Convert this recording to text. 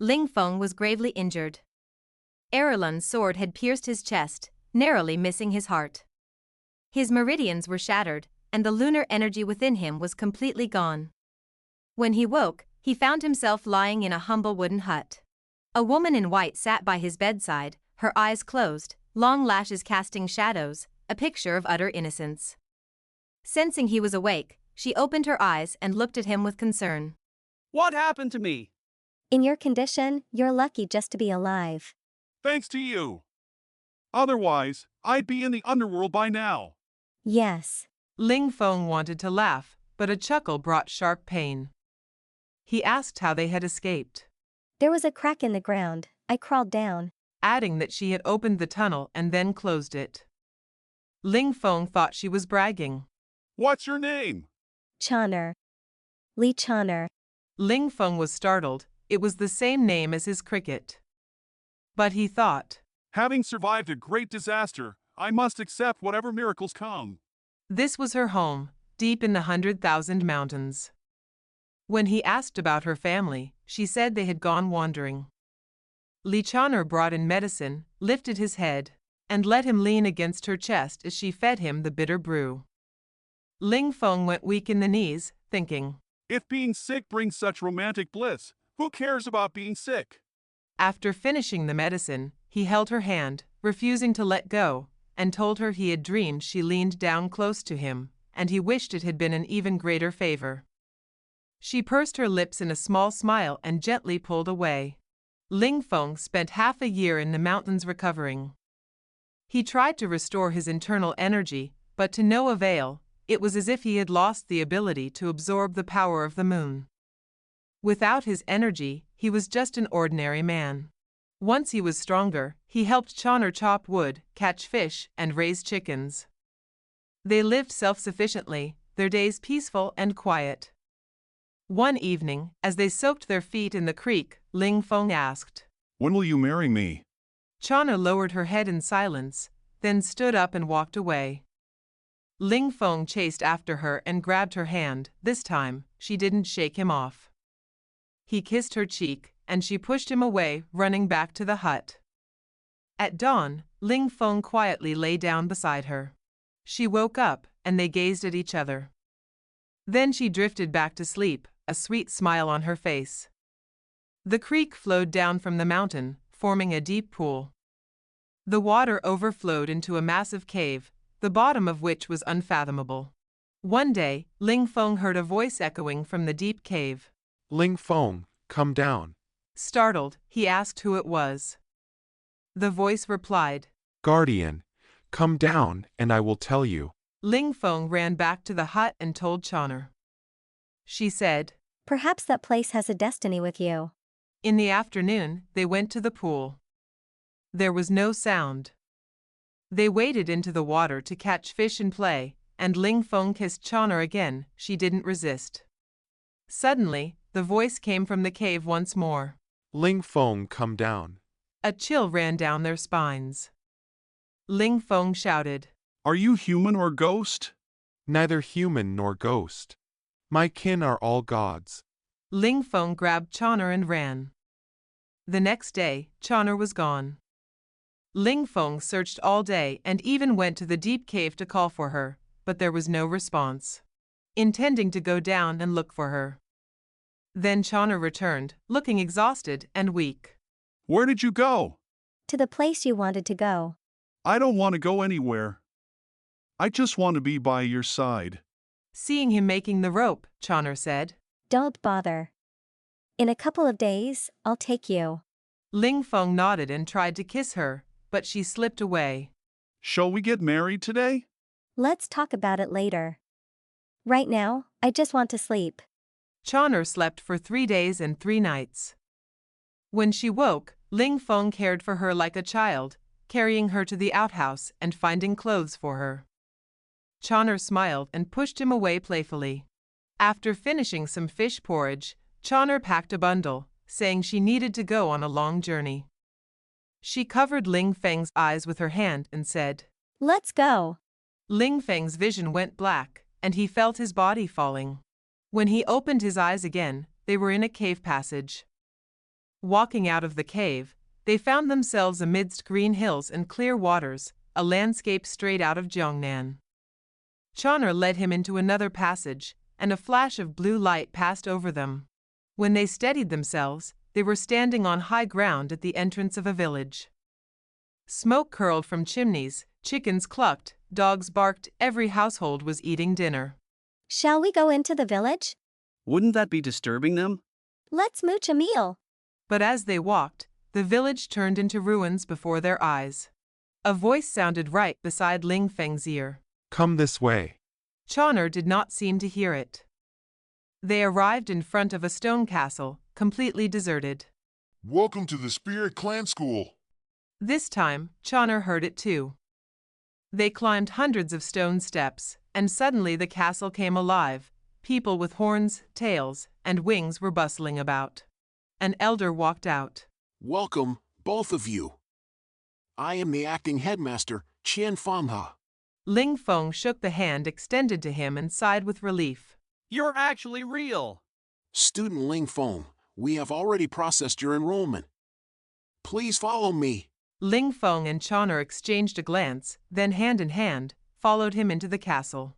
Ling Feng was gravely injured. Erlun's sword had pierced his chest, narrowly missing his heart. His meridians were shattered, and the lunar energy within him was completely gone. When he woke, he found himself lying in a humble wooden hut. A woman in white sat by his bedside, her eyes closed, long lashes casting shadows, a picture of utter innocence. Sensing he was awake, she opened her eyes and looked at him with concern. What happened to me? In your condition, you're lucky just to be alive. Thanks to you. Otherwise, I'd be in the underworld by now. Yes. Ling Feng wanted to laugh, but a chuckle brought sharp pain. He asked how they had escaped, There was a crack in the ground, I crawled down. adding that she had opened the tunnel and then closed it. Ling Feng thought she was bragging. What's your name? Choner. Li Choner. Ling Feng was startled. It was the same name as his cricket. But he thought, Having survived a great disaster, I must accept whatever miracles come. this was her home, deep in the 100,000 mountains. When he asked about her family, she said they had gone wandering. Li Choner brought in medicine, lifted his head, and let him lean against her chest as she fed him the bitter brew. Ling Feng went weak in the knees, thinking, If being sick brings such romantic bliss, who cares about being sick? After finishing the medicine, he held her hand, refusing to let go, and told her he had dreamed she leaned down close to him, and he wished it had been an even greater favor. She pursed her lips in a small smile and gently pulled away. Ling Feng spent half a year in the mountains recovering. He tried to restore his internal energy, but to no avail. It was as if he had lost the ability to absorb the power of the moon. Without his energy, he was just an ordinary man. Once he was stronger, he helped Choner chop wood, catch fish, and raise chickens. They lived self-sufficiently, their days peaceful and quiet. One evening, as they soaked their feet in the creek, Ling Feng asked, When will you marry me? Choner lowered her head in silence, then stood up and walked away. Ling Feng chased after her and grabbed her hand. This time, she didn't shake him off. He kissed her cheek, and she pushed him away, running back to the hut. At dawn, Ling Feng quietly lay down beside her. She woke up, and they gazed at each other. Then she drifted back to sleep, a sweet smile on her face. The creek flowed down from the mountain, forming a deep pool. The water overflowed into a massive cave, the bottom of which was unfathomable. One day, Ling Feng heard a voice echoing from the deep cave. Ling Feng, come down. Startled, he asked who it was. The voice replied, Guardian, come down and I will tell you. Ling Feng ran back to the hut and told Choner. She said, Perhaps that place has a destiny with you. In the afternoon, they went to the pool. There was no sound. They waded into the water to catch fish and play, and Ling Feng kissed Choner again. She didn't resist. Suddenly, the voice came from the cave once more. Ling Feng, come down. A chill ran down their spines. Ling Feng shouted, Are you human or ghost? Neither human nor ghost. My kin are all gods. Ling Feng grabbed Choner and ran. The next day, Choner was gone. Ling Feng searched all day and even went to the deep cave to call for her, but there was no response. Intending to go down and look for her. Then Choner returned, looking exhausted and weak. Where did you go? To the place you wanted to go. I don't want to go anywhere. I just want to be by your side. Seeing him making the rope, Choner said, Don't bother. In a couple of days, I'll take you. Ling Feng nodded and tried to kiss her, but she slipped away. Shall we get married today? Let's talk about it later. Right now, I just want to sleep. Choner slept for 3 days and 3 nights. When she woke, Ling Feng cared for her like a child, carrying her to the outhouse and finding clothes for her. Choner smiled and pushed him away playfully. After finishing some fish porridge, Choner packed a bundle, saying she needed to go on a long journey. She covered Ling Feng's eyes with her hand and said, Let's go. Ling Feng's vision went black, and he felt his body falling. When he opened his eyes again, they were in a cave passage. Walking out of the cave, they found themselves amidst green hills and clear waters, a landscape straight out of Jiangnan. Ch.13 led him into another passage, and a flash of blue light passed over them. When they steadied themselves, they were standing on high ground at the entrance of a village. Smoke curled from chimneys, chickens clucked, dogs barked, every household was eating dinner. Shall we go into the village? Wouldn't that be disturbing them? Let's mooch a meal. But as they walked, the village turned into ruins before their eyes. A voice sounded right beside Ling Feng's ear. Come this way. Ch.13 did not seem to hear it. They arrived in front of a stone castle, completely deserted. Welcome to the Spirit Clan School. This time, Ch.13 heard it too. They climbed hundreds of stone steps, and suddenly the castle came alive. People with horns, tails, and wings were bustling about. An elder walked out. Welcome, both of you. I am the acting headmaster, Ch.13. Ling Feng shook the hand extended to him and sighed with relief. You're actually real. Student Ling Feng, we have already processed your enrollment. Please follow me. Ling Feng and Ch.13 exchanged a glance, then hand in hand, followed him into the castle.